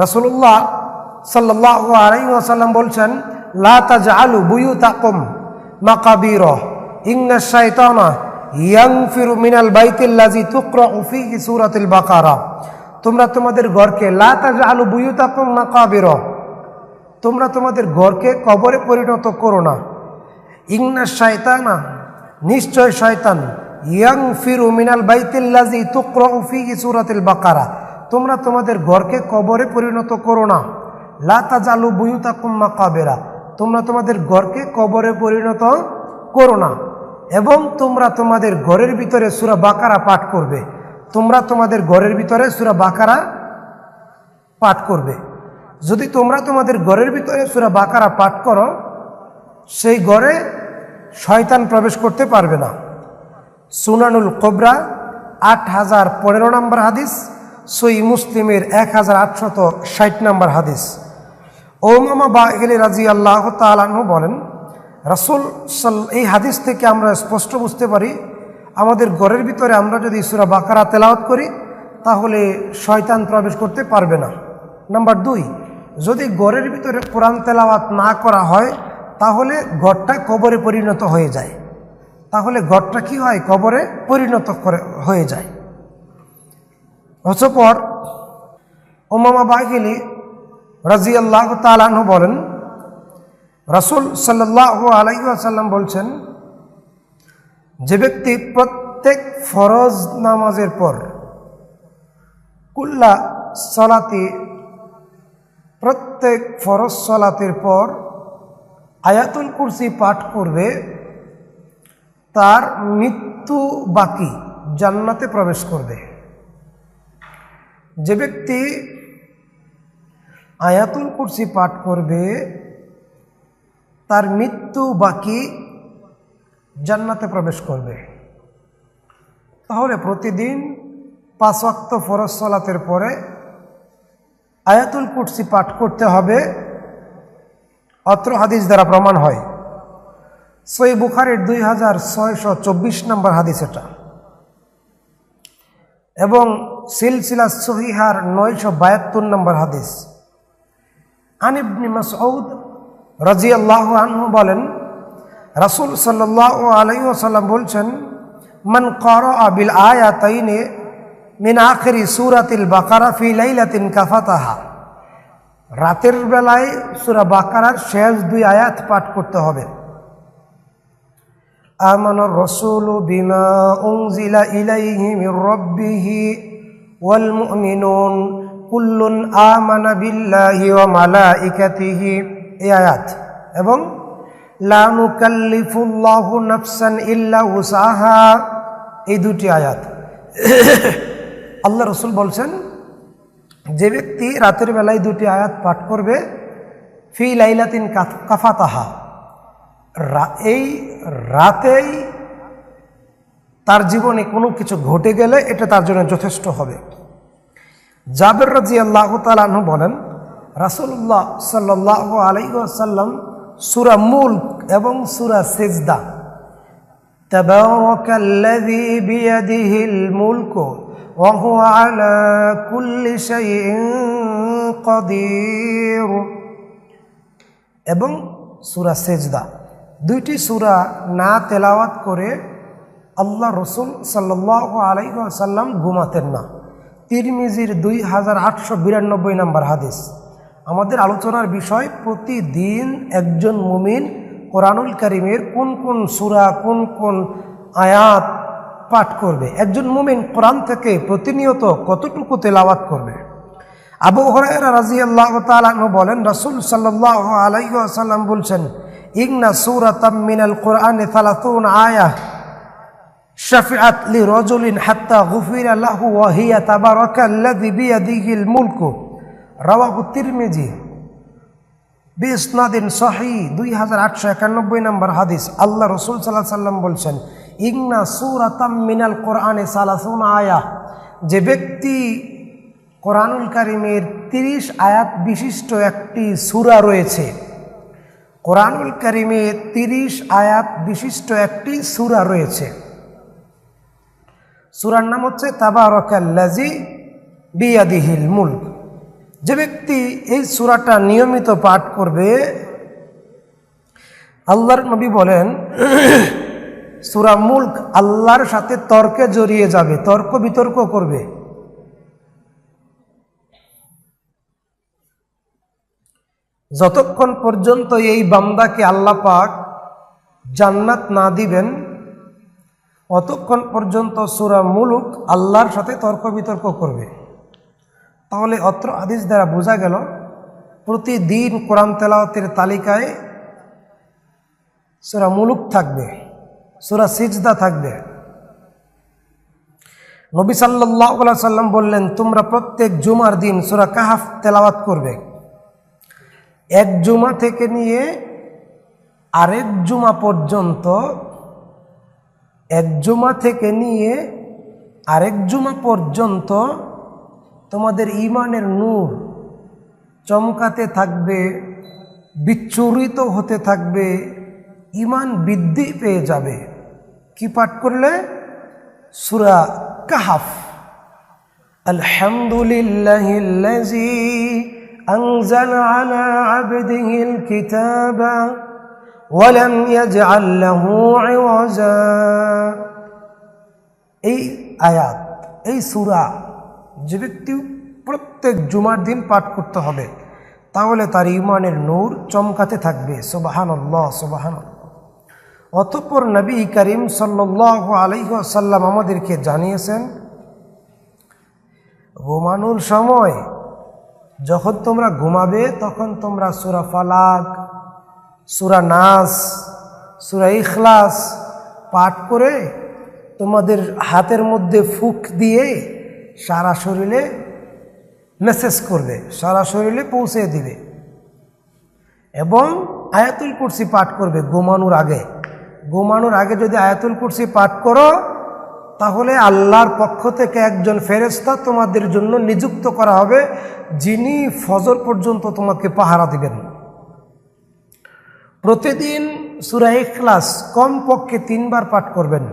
রাসূলুল্লাহ সাল্লাল্লাহু আলাইহি ওয়াসাল্লাম বলছেন, লা তাজআলু বুয়ুতাকুম মাকাবিরা ইন্নাশ শাইতানা ইয়ানফিরু মিনাল বাইতিল্লাযী তুকরাউ ফীহি সূরাতুল বাকারা। তোমরা তোমাদের ঘরকে লা তাজআলু বুয়ুতাকুম মাকাবিরা, তোমরা তোমাদের ঘরকে কবরে পরিণত করো না। ইন্নাশ শাইতানা, নিশ্চয় শয়তান, ইয়ানফিরু মিনাল বাইতিল্লাযী তুকরাউ ফীহি সূরাতুল বাকারা, তোমরা তোমাদের ঘরকে কবরে পরিণত করো না। লা তাজআলু বুয়ুতাকুম মাকাবিরা, তোমরা তোমাদের ঘরকে কবরে পরিণত করো না। এবং তোমরা তোমাদের ঘরের ভিতরে সূরা বাকারা পাঠ করবে, তোমরা তোমাদের ঘরের ভিতরে সূরা বাকারা পাঠ করবে। যদি তোমরা তোমাদের ঘরের ভিতরে সূরা বাকারা পাঠ করো, সেই ঘরে শয়তান প্রবেশ করতে পারবে না। সুনানুল কুবরা 8015 নম্বর হাদিস, সহিহ মুসলিমের 1860 নম্বর হাদিস। উমামা বাহিলি রাদিয়াল্লাহু তাআলা আনহু বলেন, রাসূল এই হাদিস থেকে আমরা স্পষ্ট বুঝতে পারি, আমাদের ঘরের ভিতরে আমরা যদি সূরা বাকারা তেলাওয়াত করি তাহলে শয়তান প্রবেশ করতে পারবে না। নাম্বার 2, যদি ঘরের ভিতরে কোরআন তেলাওয়াত না করা হয় তাহলে ঘরটা কবরে পরিণত হয়ে যায়, তাহলে ঘরটা কি হয়, কবরে পরিণত হয়ে যায়। অতঃপর উমামা বাহিলি রাদিয়াল্লাহু তাআলা আনহু বলেন, রাসূল সাল্লাল্লাহু আলাইহি ওয়াসাল্লাম বলছেন, যে ব্যক্তি প্রত্যেক ফরজ নামাজের পর কুল্লা সালাতি, প্রত্যেক ফরজ সালাতের পর আয়াতুল কুরসি পাঠ করবে, তার মৃত্যু বাকি জান্নাতে প্রবেশ করবে। যে ব্যক্তি আয়াতুল কুরসি পাঠ করবে তার মৃত্যু বাকি জান্নাতে প্রবেশ করবে। তাহলে প্রতিদিন 5 ওয়াক্ত ফরজ সালাতের পরে আয়াতুল কুরসি পাঠ করতে হবে, অত্র হাদিস দ্বারা প্রমাণ হয়। সহিহ বুখারীর 2624 নম্বর হাদিস এটা, এবং সিলসিলা সহিহার 972 নম্বর হাদিস। আন ইবনে মাসউদ রাদিয়াল্লাহু আনহু বলেন, রাসূল সাল্লাল্লাহু আলাইহি ওয়াসাল্লাম বলছেন, মান ক্বারাআ বিল আয়াতাইনি মিন আখিরি সূরাতিল বাকারা ফি লাইলাতিন কাফাতাহা, রাতের বেলায় সূরা বাকারার শেষ 2 আয়াত পাঠ করতে হবে। আমানার রাসূলু বিমা উনজিলা ইলাইহি মির রাব্বিহি ওয়াল মুমিনুন কুল্লুন আমানা বিল্লাহি ওয়া মালাইকাতিহি, এই আয়াত, এবং লা নুকাল্লিফুল্লাহু নাফসান ইল্লা উসাহা, এই 2টি আয়াত। আল্লাহ রাসূল বলছেন, যে ব্যক্তি রাতের বেলায় 2টি আয়াত পাঠ করবে, ফি লাইলাতিন কাফাতাহা, এই রাতেই তার জীবনে কোনো কিছু ঘটে গেলে এটা তার জন্য যথেষ্ট হবে। জাবের রাদিয়াল্লাহু তাআলা আনহু বলেন, রাসূলুল্লাহ সাল্লাল্লাহু আলাইহি ওয়াসাল্লাম সূরা মুলক এবং সূরা সিজদা, তাবারাকাল্লাযী বিয়াদিহিল মুলকু ওয়া হুয়া আলা কুল্লি শাইইন কাদির, এবং সূরা সিজদা, 2টি সূরা না তেলাওয়াত করে আল্লাহ রাসূল সাল্লাল্লাহু আলাইহি ওয়াসাল্লাম ঘুমাতেন না। তিরমিজির 2892 নম্বর হাদিস। আমাদের আলোচনার বিষয়, প্রতিদিন একজন মুমিন কোরআনুল কারীমের কোন কোন সূরা, কোন কোন আয়াত পাঠ করবে। একজন মুমিন কোরআন থেকে প্রতিনিয়ত কতটুকু তেলাওয়াত করবে। আবু হুরায়রা রাদিয়াল্লাহু তাআলা আনহু বলেন, রাসূল সাল্লাল্লাহু আলাইহি ওয়াসাল্লাম বলছেন, ইন্না সূরাতাম মিনাল কুরআনি 30 আয়াহ শাফিআত লিরাজুলিন হাত্তা গুফিরা লাহু ওয়া হিয়া তাবারাকাল্লাযী বিয়াদিহিল মুলকু, রাওয়াহু তিরমিজি বিইসনাদিন সহিহ, 2891 নম্বর হাদিস। আল্লাহ রাসূল সাল্লাল্লাহু আলাইহি ওয়াসাল্লাম বলছেন, ইন্না সূরাতাম মিনাল কুরআনি 30 আয়াহ, যে ব্যক্তি কোরআনুল কারীমের 30 আয়াত বিশিষ্ট একটি সূরা রয়েছে, কোরআনুল কারীমে 30 আয়াত বিশিষ্ট একটি সূরা রয়েছে। সূরার নাম হচ্ছে তাবারাকাল্লাযী বিয়াদিহিল মুলক। যে ব্যক্তি এই সূরাটা নিয়মিত পাঠ করবে, আল্লাহর নবী বলেন সূরা মুলক আল্লাহর সাথে তর্কে জড়িয়ে যাবে, তর্ক বিতর্ক করবে। যতক্ষণ পর্যন্ত এই বান্দাকে আল্লাহ পাক জান্নাত না দিবেন, অতক্ষণ পর্যন্ত সূরা মুলক আল্লাহর সাথে তর্ক বিতর্ক করবে। তাহলে অত্র হাদিস দ্বারা বোঝা গেল প্রতিদিন কোরআন তেলাওয়াতের তালিকায় সূরা মুলক থাকবে, সূরা সিজদা থাকবে। নবী সাল্লাল্লাহু আলাইহি সাল্লাম বললেন, তোমরা প্রত্যেক জুমার দিন সূরা কাহফ তেলাওয়াত করবে। এক জুমা থেকে নিয়ে আরেক জুমা পর্যন্ত, এক জুমা থেকে নিয়ে আরেক জুমা পর্যন্ত তোমাদের ঈমানের নূর চমকাতে থাকবে, বিচ্ছুরিত হতে থাকবে, ঈমান বৃদ্ধি পেয়ে যাবে। কি পাঠ করলে? সূরা কাহফ। আলহামদুলিল্লাহিল্লাযী আনজালা আলা আবদিহিল কিতাবা ওয়া লাম ইয়াজআল লাহু ইওয়াজা। এই আয়াত, এই সূরা যে ব্যক্তি প্রত্যেক জুমার দিন পাঠ করতে হবে, তাহলে তার ঈমানের নূর চমকাতে থাকবে। সুবহানাল্লাহ, সুবহানাল্লাহ। অতঃপর নবী করিম সাল্লাল্লাহু আলাইহি ওয়াসাল্লাম আমাদেরকে জানিয়েছেন, ঘুমানোর সময় যখন তোমরা ঘুমাবে তখন তোমরা সূরা ফালাক, সূরা নাস, সূরা ইখলাস পাঠ করে তোমাদের হাতের মধ্যে ফুঁক দিয়ে সারা শরীরে মেসেজ করবে, সারা শরীরে পৌঁছে দিবে। এবং আয়াতুল কুরসি পাঠ করবে ঘুমানোর আগে। ঘুমানোর আগে যদি আয়াতুল কুরসি পাঠ করো, তাহলে আল্লাহর পক্ষ থেকে একজন ফেরেশতা তোমাদের জন্য নিযুক্ত করা হবে, যিনি ফজর পর্যন্ত তোমাকে পাহারা দিবেন। প্রতিদিন সূরা ইখলাস কমপক্ষে 3 বার পাঠ করবেন।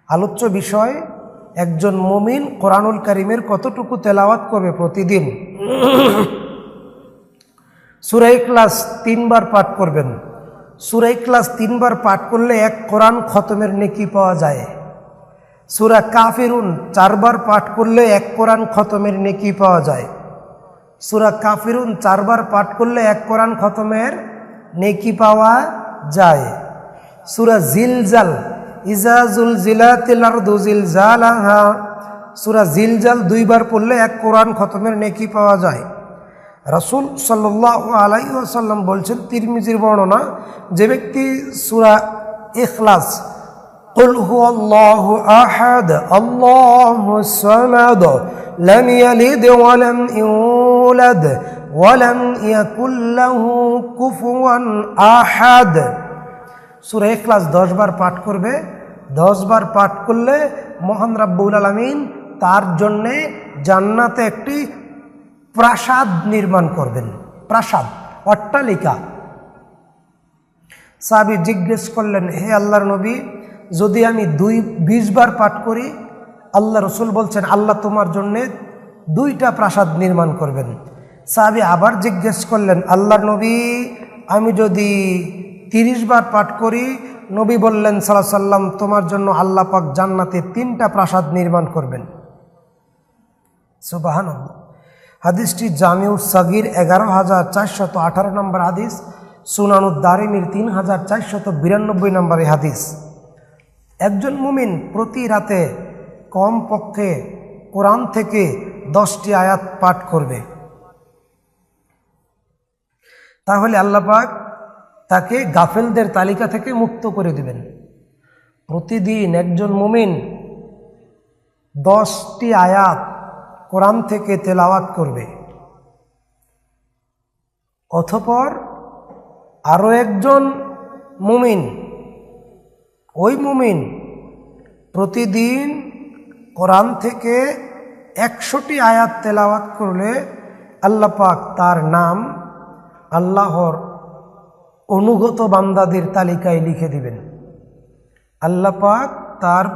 আলোচ্য বিষয়, একজন মুমিন কোরআনুল কারীমের কতটুকু তেলাওয়াত করবে প্রতিদিন। সূরা ইখলাস 3 বার পাঠ করবেন। সূরা ইখলাস 3 বার পাঠ করলে 1 কোরআন খতমের নেকি পাওয়া যায়। সূরা কাফিরুন 4 বার পাঠ করলে 1 কোরআন খতমের নেকি পাওয়া যায়। সূরা কাফিরুন 4 বার পাঠ করলে 1 কোরআন খতমের নেকি পাওয়া যায়। সূরা জিলজাল, ইজা জুলজিলাতিল আরদু জিলজালাহা, সূরা জিলজাল 2 বার পড়লে 1 কোরআন খতমের নেকি পাওয়া যায়। রাসূল সাল্লাল্লাহু আলাইহি ওয়াসাল্লাম বলছেন, তিরমিজির বর্ণনা, যে ব্যক্তি সূরা ইখলাস কুল হুয়াল্লাহু আহাদ আল্লাহুস সামাদ লাম ইয়ালিদ ওয়া লাম ইউলাদ ওয়া লাম ইয়াকুল লাহু কুফুয়ান আহাদ, সূরা ইখলাস 10 বার পাঠ করবে। 10 বার পাঠ করলে মহান রাব্বুল আলামিন তার জন্যে জান্নাতে একটি প্রাসাদ নির্মাণ করবেন। প্রাসাদ, অট্টালিকা। সাহাবী জিজ্ঞেস করলেন, হে আল্লাহর নবী, যদি আমি 20 বার পাঠ করি? আল্লাহ রসুল বলছেন, আল্লাহ তোমার জন্যে 2টা প্রাসাদ নির্মাণ করবেন। সাহাবী আবার জিজ্ঞেস করলেন, আল্লাহর নবী, আমি যদি 30 বার পাঠ করি? নবী বললেন সাল্লাল্লাহু আলাইহি ওয়াসাল্লাম, তোমার জন্য আল্লাহ পাক জান্নাতে 3টা প্রাসাদ নির্মাণ করবেন। সুবহানাল্লাহ। হাদিসটি জামিউস সাগীর 11418 নম্বর হাদিস, সুনানুদ দারিমির 3492 নম্বর হাদিস। একজন মুমিন প্রতি রাতে কমপক্ষে কোরআন থেকে 10টি আয়াত পাঠ করবে, তাহলে আল্লাহ পাক তাকে গাফেলদের তালিকা থেকে মুক্ত করে দিবেন। প্রতিদিন একজন মুমিন 10টি আয়াত কোরআন থেকে তেলাওয়াত করবে। অতঃপর আরও একজন মুমিন, ওই মুমিন প্রতিদিন কোরআন থেকে 100টি আয়াত তেলাওয়াত করলে আল্লাহ পাক তার নাম আল্লাহর অনুগত বান্দাদের তালিকায় লিখে দিবেন। আল্লাহ পাক তার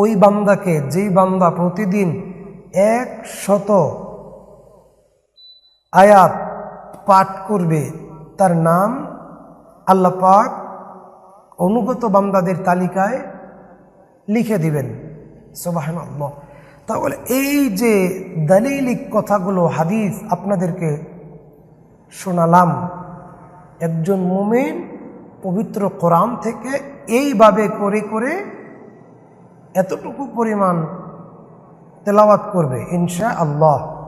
ওই বান্দাকে, যেই বান্দা প্রতিদিন 100 আয়াত পাঠ করবে, তার নাম আল্লাহ পাক অনুগত বান্দাদের তালিকায় লিখে দিবেন। সুবহানাল্লাহ। তাহলে এই যে দলিলিক কথাগুলো হাদিস আপনাদেরকে শোনালাম, একজন মুমিন পবিত্র কোরআন থেকে এইভাবে করে করে এতটুকু পরিমাণ তেলাওয়াত করবে ইনশাআল্লাহ।